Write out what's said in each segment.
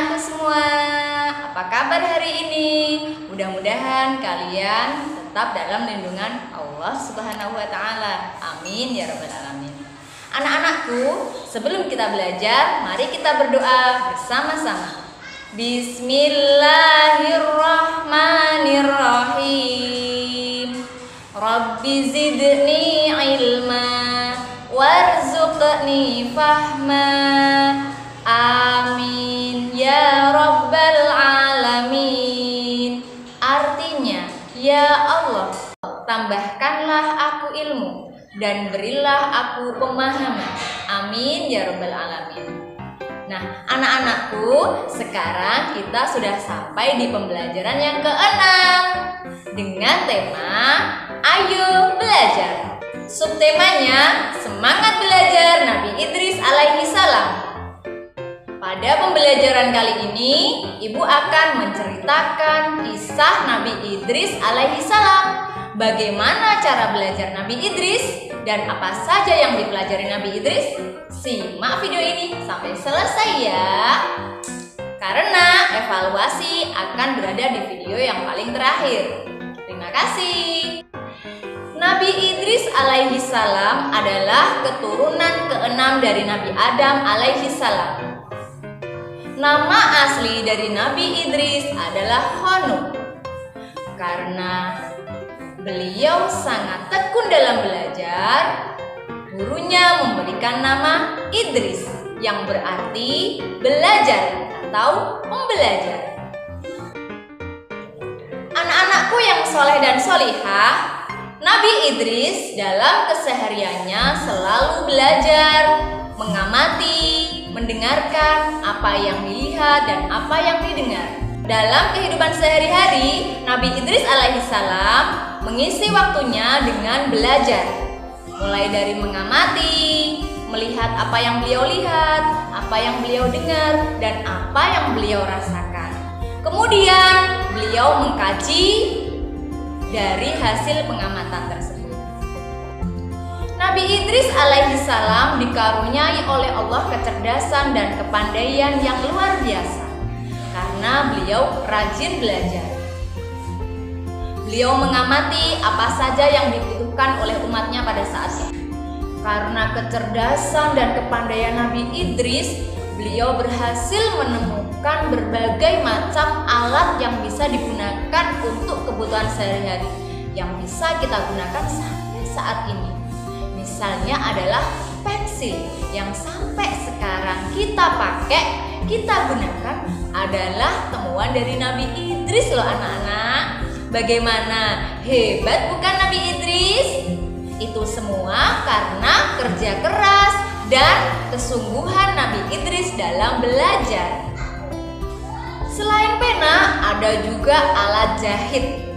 anak-anakku semua, apa kabar hari ini? Mudah-mudahan kalian tetap dalam lindungan Allah Subhanahu wa Ta'ala. Amin ya Rabbal 'Alamin. Anak-anakku, sebelum kita belajar, mari kita berdoa bersama-sama. Bismillahirrahmanirrahim. Rabbi zidni ilma warzuqni fahma. Amin ya Rabbal 'Alamin. Artinya, ya Allah, tambahkanlah aku ilmu dan berilah aku pemahaman. Amin ya Rabbal 'Alamin. Nah, anak-anakku, sekarang kita sudah sampai di pembelajaran yang ke-6 dengan tema Ayo Belajar. Subtemanya Semangat Belajar Nabi Idris alaihi salam. Pada pembelajaran kali ini, Ibu akan menceritakan kisah Nabi Idris alaihi salam. Bagaimana cara belajar Nabi Idris dan apa saja yang dipelajari Nabi Idris? Simak video ini sampai selesai ya. Karena evaluasi akan berada di video yang paling terakhir. Terima kasih. Nabi Idris alaihi salam adalah keturunan ke-6 dari Nabi Adam alaihi salam. Nama asli dari Nabi Idris adalah Hanuk. Karena beliau sangat tekun dalam belajar, gurunya memberikan nama Idris yang berarti belajar atau pembelajar. Anak-anakku yang soleh dan solihah, Nabi Idris dalam kesehariannya selalu belajar, mengamati, mendengarkan apa yang dilihat dan apa yang didengar. Dalam kehidupan sehari-hari, Nabi Idris alaihissalam mengisi waktunya dengan belajar. Mulai dari mengamati, melihat apa yang beliau lihat, apa yang beliau dengar, dan apa yang beliau rasakan. Kemudian, beliau mengkaji dari hasil pengamatan tersebut. Nabi Idris alaihissalam dikaruniai oleh Allah kecerdasan dan kepandaian yang luar biasa karena beliau rajin belajar. Beliau mengamati apa saja yang dibutuhkan oleh umatnya pada saat itu. Karena kecerdasan dan kepandaian Nabi Idris, beliau berhasil menemukan berbagai macam alat yang bisa digunakan untuk kebutuhan sehari-hari yang bisa kita gunakan sampai saat ini. Misalnya adalah pensil yang sampai sekarang kita pakai, kita gunakan adalah temuan dari Nabi Idris loh anak-anak. Bagaimana hebat bukan Nabi Idris? Itu semua karena kerja keras dan kesungguhan Nabi Idris dalam belajar. Selain pena, ada juga alat jahit.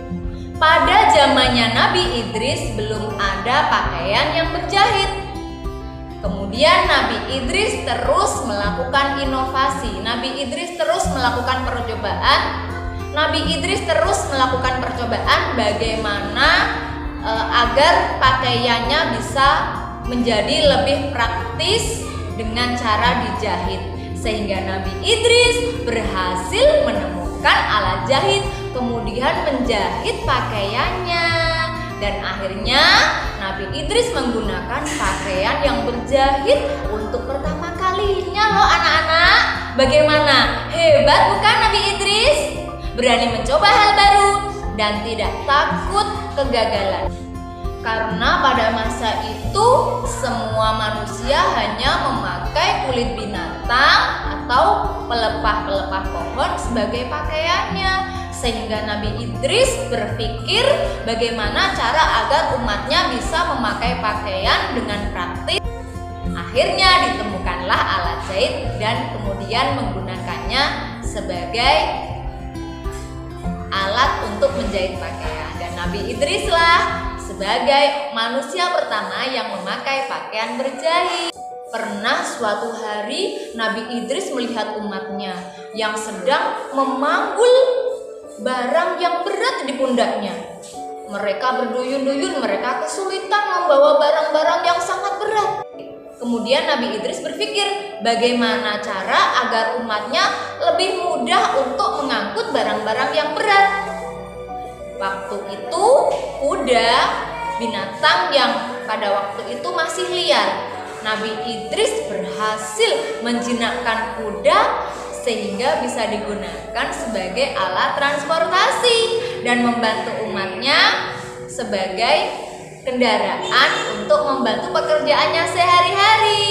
Pada zamannya Nabi Idris belum ada pakaian yang berjahit. Kemudian Nabi Idris terus melakukan inovasi. Nabi Idris terus melakukan percobaan. Nabi Idris terus melakukan percobaan bagaimana agar pakaiannya bisa menjadi lebih praktis dengan cara dijahit. Sehingga Nabi Idris berhasil menemukan alat jahit, kemudian menjahit pakaiannya. Dan akhirnya Nabi Idris menggunakan pakaian yang berjahit untuk pertama kalinya loh anak-anak. Bagaimana? Hebat bukan Nabi Idris? Berani mencoba hal baru dan tidak takut kegagalan. Karena pada masa itu semua manusia hanya memakai kulit binatang atau pelepah-pelepah pohon sebagai pakaiannya. Sehingga Nabi Idris berpikir bagaimana cara agar umatnya bisa memakai pakaian dengan praktis. Akhirnya ditemukanlah alat jahit dan kemudian menggunakannya sebagai alat untuk menjahit pakaian. Dan Nabi Idris lah sebagai manusia pertama yang memakai pakaian berjahit. Pernah suatu hari Nabi Idris melihat umatnya yang sedang memanggul barang yang berat di pundaknya. Mereka berduyun-duyun, mereka kesulitan membawa barang-barang yang sangat berat. Kemudian Nabi Idris berpikir bagaimana cara agar umatnya lebih mudah untuk mengangkut barang-barang yang berat. Waktu itu kuda, binatang yang pada waktu itu masih liar. Nabi Idris berhasil menjinakkan kuda sehingga bisa digunakan sebagai alat transportasi dan membantu umatnya sebagai kendaraan untuk membantu pekerjaannya sehari-hari.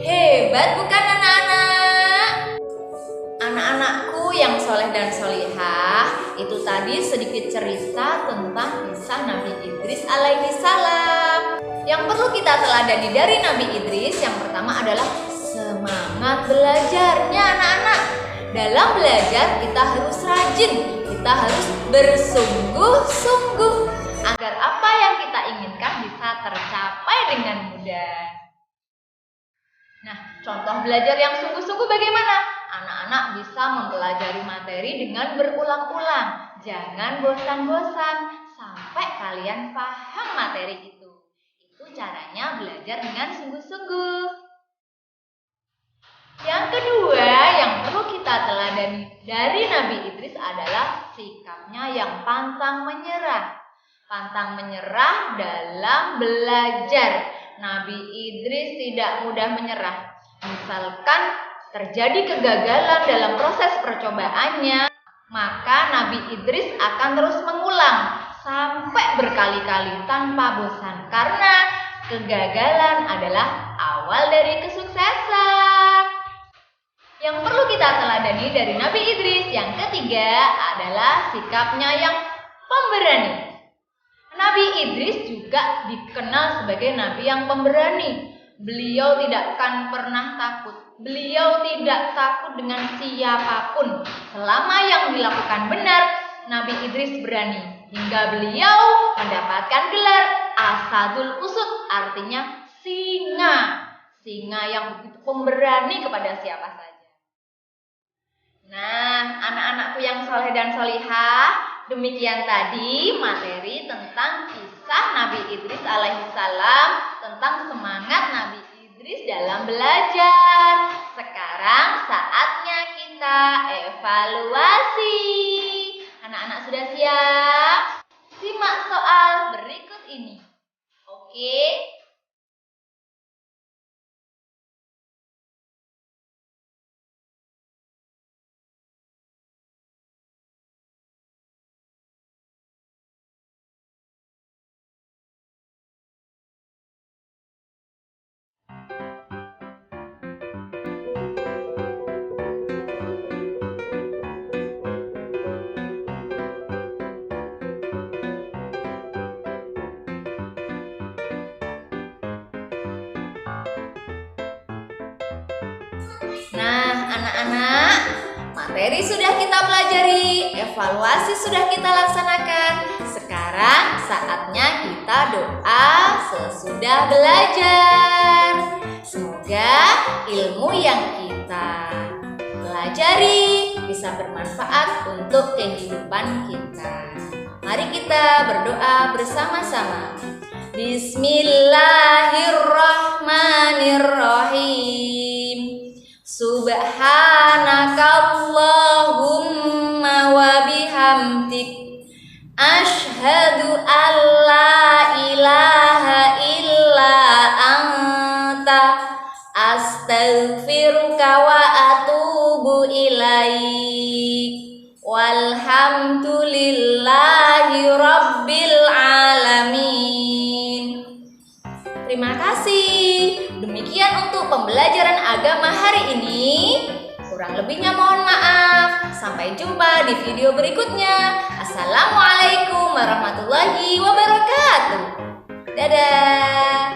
Hebat bukan anak-anak? Anak-anakku yang soleh dan solihah, itu tadi sedikit cerita tentang kisah Nabi Idris alaihi salam. Yang perlu kita teladani dari Nabi Idris yang pertama adalah semangat belajarnya anak-anak. Dalam belajar kita harus rajin, kita harus bersungguh-sungguh agar apa yang kita inginkan bisa tercapai dengan mudah. Nah, contoh belajar yang sungguh-sungguh bagaimana? Anak-anak bisa mempelajari materi dengan berulang-ulang. Jangan bosan-bosan sampai kalian paham materi itu. Itu caranya belajar dengan sungguh-sungguh. Yang kedua yang perlu kita teladani dari Nabi Idris adalah sikapnya yang pantang menyerah. Pantang menyerah dalam belajar. Nabi Idris tidak mudah menyerah. Misalkan terjadi kegagalan dalam proses percobaannya, maka Nabi Idris akan terus mengulang sampai berkali-kali tanpa bosan. Karena kegagalan adalah awal dari kesuksesan. Yang perlu kita teladani dari Nabi Idris yang ketiga adalah sikapnya yang pemberani. Nabi Idris juga dikenal sebagai nabi yang pemberani. Beliau tidak akan pernah takut. Beliau tidak takut dengan siapapun. Selama yang dilakukan benar, Nabi Idris berani. Hingga beliau mendapatkan gelar Asadul Usud, artinya singa. Singa yang begitu pemberani kepada siapa saja. Nah, anak-anakku yang soleh dan solihah, demikian tadi materi tentang kisah Nabi Idris alaihi salam, tentang semangat Nabi Idris dalam belajar. Sekarang saatnya kita evaluasi. Anak-anak sudah siap? Simak soal berikut ini. Oke? Nah, anak-anak, materi sudah kita pelajari, evaluasi sudah kita laksanakan. Sekarang saatnya kita doa sesudah belajar. Semoga ilmu yang kita pelajari bisa bermanfaat untuk kehidupan kita. Mari kita berdoa bersama-sama. Bismillahirrahmanirrahim. Subhanakallahumma wa bihamdik, asyhadu an la ilaha illa anta, astaghfiruka wa atubu ilaik. Walhamdulillahi rabbil alamin. Terima kasih. Demikian untuk pembelajaran agama hari ini. Kurang lebihnya mohon maaf. Sampai jumpa di video berikutnya. Assalamualaikum warahmatullahi wabarakatuh. Dadah.